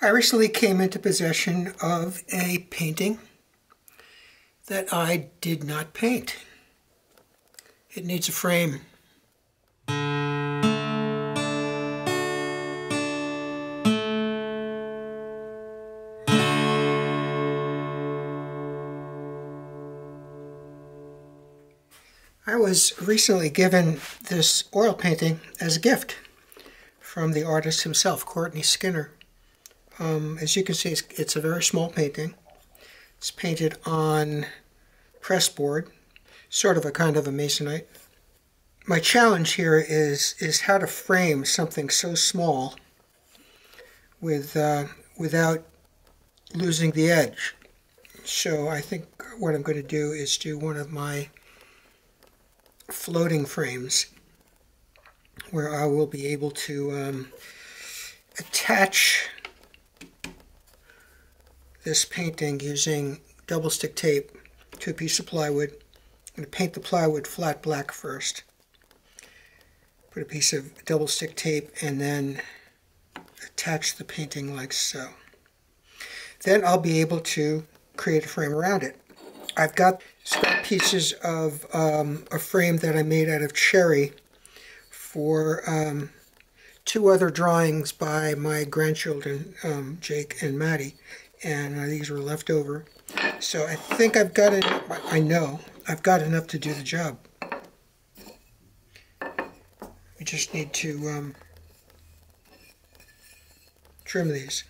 I recently came into possession of a painting that I did not paint. It needs a frame. I was recently given this oil painting as a gift from the artist himself, Cortney Skinner. As you can see, it's a very small painting. It's painted on pressboard, sort of a kind of a masonite. My challenge here is how to frame something so small without losing the edge. So I think what I'm going to do is do one of my floating frames where I will be able to attach this painting using double stick tape to a piece of plywood. I'm going to paint the plywood flat black first. Put a piece of double stick tape and then attach the painting like so. Then I'll be able to create a frame around it. I've got scrap pieces of a frame that I made out of cherry for two other drawings by my grandchildren, Jake and Maddie, and these were left over. So I think I've got enough, I know I've got enough to do the job. We just need to trim these.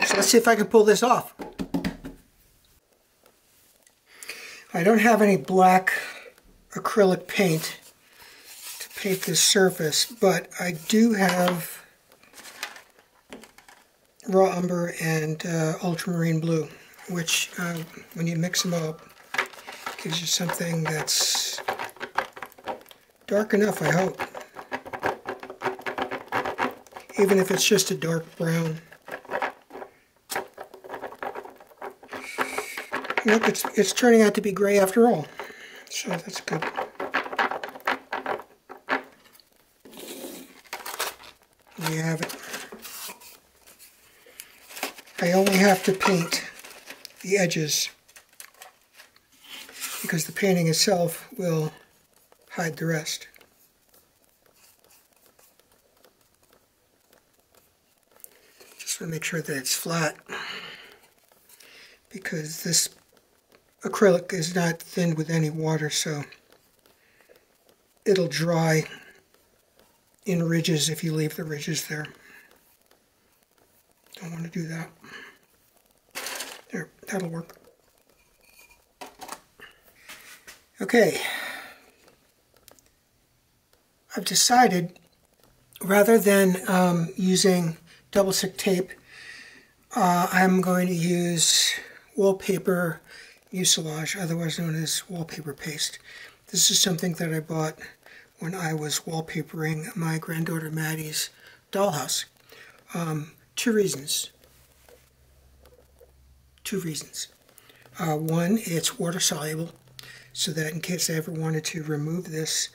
So let's see if I can pull this off. I don't have any black acrylic paint to paint this surface, but I do have raw umber and ultramarine blue, which when you mix them up gives you something that's dark enough, I hope. Even if it's just a dark brown. Look, it's turning out to be gray after all, so that's good. There you have it. I only have to paint the edges because the painting itself will hide the rest. Just want to make sure that it's flat because this acrylic is not thinned with any water, so it'll dry in ridges if you leave the ridges there. Don't want to do that. There, that'll work. Okay. I've decided, rather than using double stick tape, I'm going to use wallpaper mucilage, otherwise known as wallpaper paste. This is something that I bought when I was wallpapering my granddaughter Maddie's dollhouse. Two reasons. One, it's water soluble, so that in case I ever wanted to remove this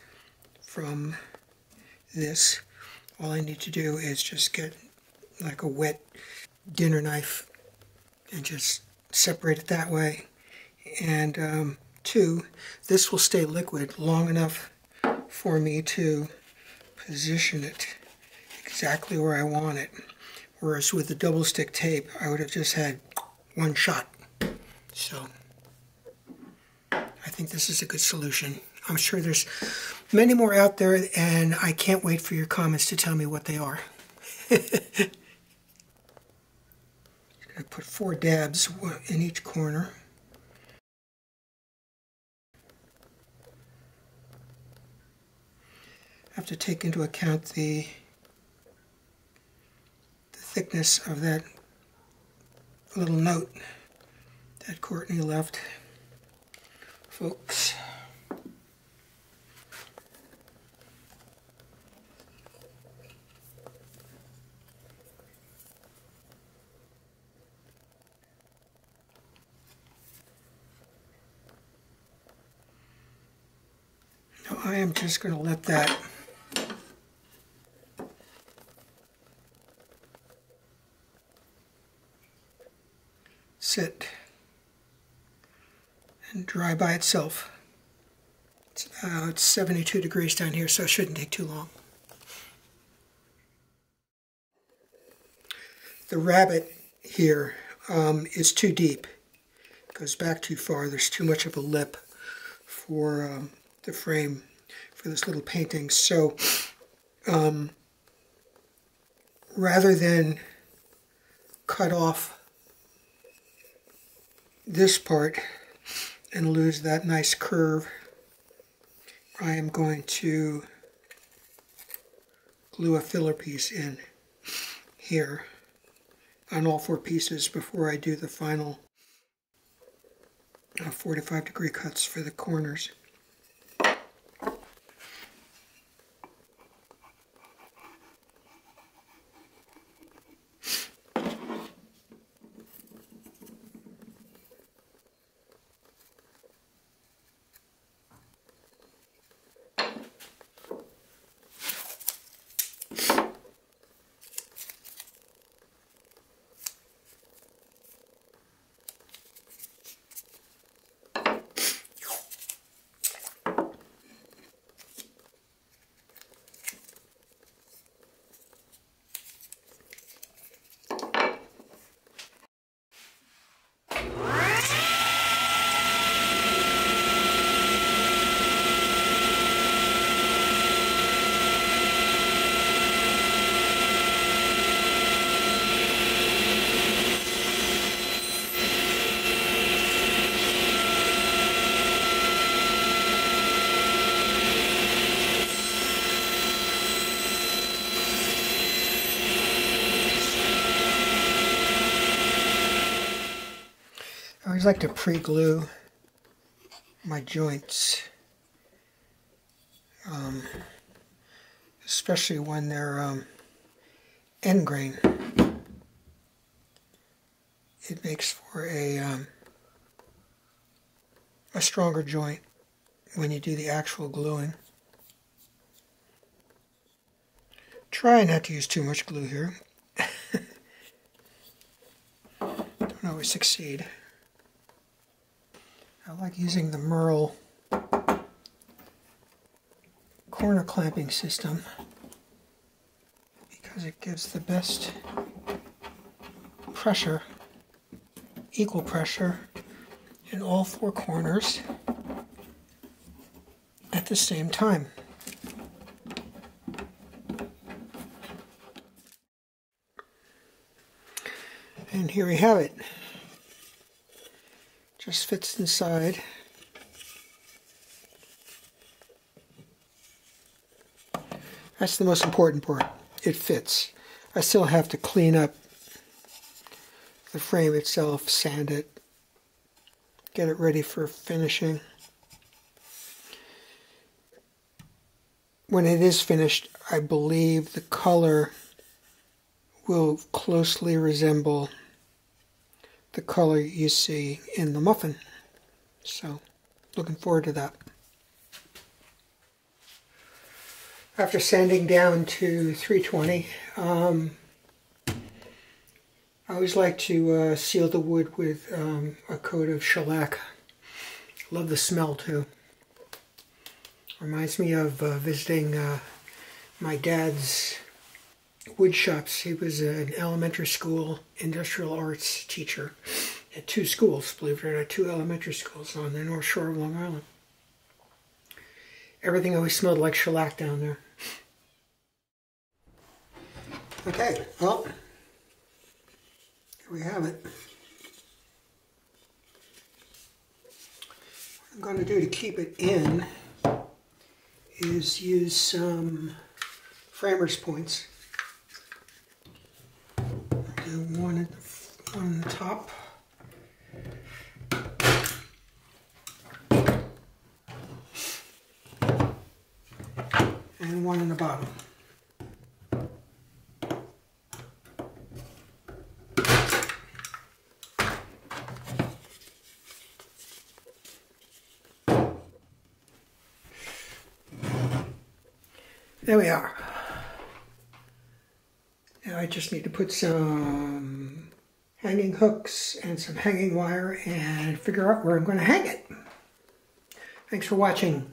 from this, all I need to do is just get like a wet dinner knife and just separate it that way. And two, this will stay liquid long enough for me to position it exactly where I want it. Whereas with the double stick tape, I would have just had one shot. So I think this is a good solution. I'm sure there's many more out there, and I can't wait for your comments to tell me what they are. I'm going to put 4 dabs in each corner. I have to take into account the thickness of that little note that Cortney left, folks. Now I am just going to let that sit and dry by itself. It's 72 degrees down here, so it shouldn't take too long. The rabbit here is too deep. It goes back too far. There's too much of a lip for the frame for this little painting. So rather than cut off this part and lose that nice curve, I am going to glue a filler piece in here on all 4 pieces before I do the final 45-degree cuts for the corners. I always like to pre-glue my joints, especially when they're end grain. It makes for a stronger joint when you do the actual gluing. Try not to use too much glue here. Don't always succeed. I like using the Merle corner clamping system because it gives the best pressure, equal pressure in all 4 corners at the same time. And here we have it. Just fits inside. That's the most important part. It fits. I still have to clean up the frame itself, sand it, get it ready for finishing. When it is finished, I believe the color will closely resemble the color you see in the Muffin. So, looking forward to that. After sanding down to 320, I always like to seal the wood with a coat of shellac. Love the smell too. Reminds me of visiting my dad's wood shops. He was an elementary school industrial arts teacher at 2 schools, believe it or not, 2 elementary schools on the North Shore of Long Island. Everything always smelled like shellac down there. Okay, well, here we have it. What I'm going to do to keep it in is use some framer's points. Do one on the top. And one in the bottom. There we are. Now I just need to put some hanging hooks and some hanging wire and figure out where I'm going to hang it. Thanks for watching.